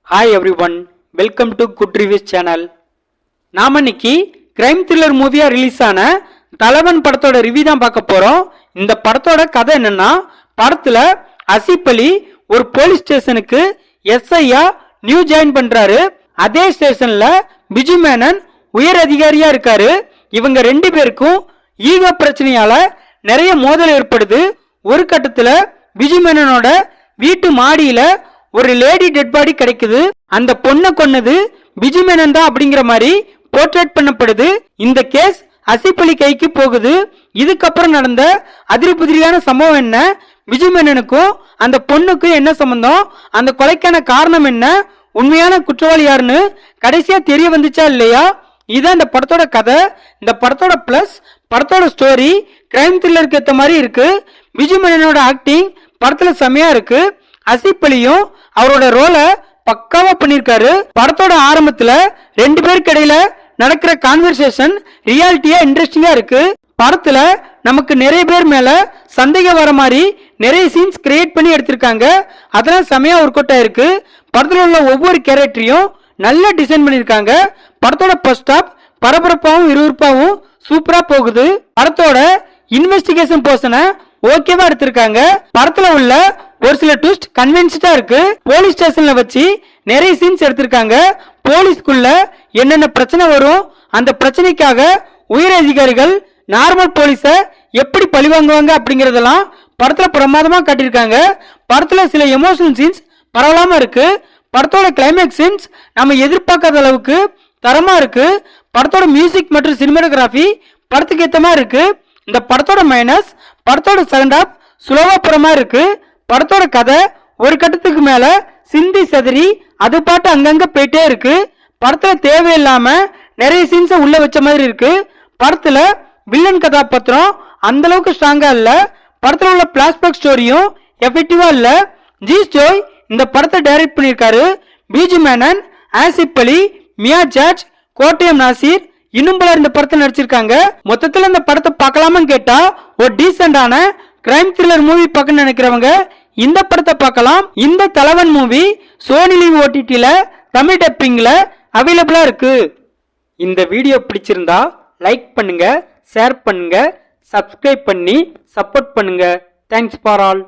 Hi every one, welcome to good reviews channel. நாம இன்னைக்கு crime thriller மூவியா release ஆன தலைவன் படத்தோட ரிவ்யூ தான் பார்க்க போறோம். இந்த படத்தோட கதை என்னன்னா, படத்துல ஆசிப் அலி ஒரு போலீஸ் ஸ்டேஷனுக்கு எஸ்ஐயா நியூ ஜாயின் பண்றாரு. அதே ஸ்டேஷன்ல பிஜு மேனன் உயர் அதிகாரியா இருக்காரு. இவங்க ரெண்டு பேருக்கும் ஈகோ பிரச்சனையால நிறைய மோதல் ஏற்படுது. ஒரு கட்டத்துல பிஜு மேனனோட வீட்டு மாடியில ஒரு லேடி டெட் பாடி கிடைக்குது. அந்த பொண்ணை கொன்னது பிஜு மேனன் தான் அப்படிங்கிற மாதிரி போர்ட்ரேட் பண்ணப்படுது. இந்த கேஸ் ஆசிப் அலி கைக்கு போகுது. இதுக்கப்புறம் நடந்த அதிர்புதிரியான சம்பவம் என்ன, பிஜு மேனனுக்கும் அந்த பொண்ணுக்கும் என்ன சம்பந்தம், அந்த கொலைக்கான காரணம் என்ன, உண்மையான குற்றவாளி யாருன்னு கடைசியா தெரிய வந்துச்சா இல்லையா, இதுதான் இந்த படத்தோட கதை. இந்த படத்தோட பிளஸ் படத்தோட ஸ்டோரி கிரைம் த்ரில்லருக்கு ஏற்ற மாதிரி இருக்கு. பிஜு மேனனோட ஆக்டிங் படத்துல செமையா இருக்கு. ஆசிப் அலியும் அவரோட ரோலை பக்காவா பண்ணிருக்காரு. படத்தோட ஆரம்பத்துல ரெண்டு பேருக்கு இடையில நடக்கிற கான்வர்சேஷன் ரியாலிட்டியா இன்ட்ரெஸ்டிங்கா இருக்கு. படத்துல நமக்கு நிறைய பேர் மேல சந்தேகம் வர மாதிரி நிறைய சீன்ஸ் கிரியேட் பண்ணி எடுத்திருக்காங்க. அதெல்லாம் செமையா ஒர்க் அவுட் ஆயிருக்கு. படத்துல உள்ள ஒவ்வொரு கேரக்டரையும் நல்லா டிசைன் பண்ணிருக்காங்க. படத்தோட ஃபர்ஸ்ட் ஹாஃப் பரபரப்பாவும் விறுவிறுப்பாவும் சூப்பரா போகுது. படத்தோட இன்வெஸ்டிகேஷன் போர்ஷனை ஓகேவா எடுத்திருக்காங்க. படத்துல உள்ள ஒரு சில ட்விஸ்ட் கன்வின்ஸ்டா இருக்கு. போலீஸ் ஸ்டேஷன்ல வச்சு நிறைய சீன்ஸ் எடுத்திருக்காங்க. போலீஸ்க்குள்ள என்னென்ன பிரச்சனை வரும், அந்த பிரச்சனைக்காக உயர் அதிகாரிகள் நார்மல் போலீஸ எப்படி பழிவாங்குவாங்க அப்படிங்கறதெல்லாம் படத்துல பிரமாதமா காட்டியிருக்காங்க. படத்துல சில எமோஷனல் சீன்ஸ் பரவலாம இருக்கு. படத்தோட கிளைமேக்ஸ் சீன்ஸ் நம்ம எதிர்பார்க்காத அளவுக்கு தரமா இருக்கு. படத்தோட மியூசிக் மற்றும் சினிமாட்டோகிராஃபி படத்துக்கு ஏத்த மாதிரி இருக்கு. இந்த படத்தோட மைனஸ் படத்தோட செகண்ட் ஹாஃப் சுலோவா புறமா இருக்கு. படத்தோட கதை ஒரு கட்டத்துக்கு மேல சிந்தி செதறி அது பாட்டு அங்கங்க போயிட்டே இருக்கு. படத்துல தேவையில்லாம நிறைய சீன்ஸை உள்ள வச்ச மாதிரி இருக்கு. படத்துல வில்லன் கதாபாத்திரம் அந்த அளவுக்கு ஸ்ட்ராங்கா இல்ல. படத்துல உள்ள பிளாஷ்பேக் ஸ்டோரியும் எஃபெக்டிவா இல்ல. ஜி ஜோய் இந்த படத்தை டைரக்ட் பண்ணிருக்காரு. பிஜு மேனன், ஆசிப் அலி, மியா ஜார்ஜ், கோட்டயம் நாசிர் இன்னும் பலர் இந்த படத்தை நடிச்சிருக்காங்க. மொத்தத்துல இந்த படத்தை பார்க்கலாமான்னு கேட்டா ஒரு டீசென்டான கிரைம் த்ரில்லர் மூவி பார்க்க நினைக்கிறவங்க இந்த படத்தை பார்க்கலாம். இந்த தலைவன் மூவி சோனி லிவ் ஓடிடில தமிழ் டப்பிங்ல அவைலபிளா இருக்கு. இந்த வீடியோ பிடிச்சிருந்தா லைக் பண்ணுங்க, ஷேர் பண்ணுங்க, சப்ஸ்கிரைப் பண்ணி சப்போர்ட் பண்ணுங்க. Thanks for all.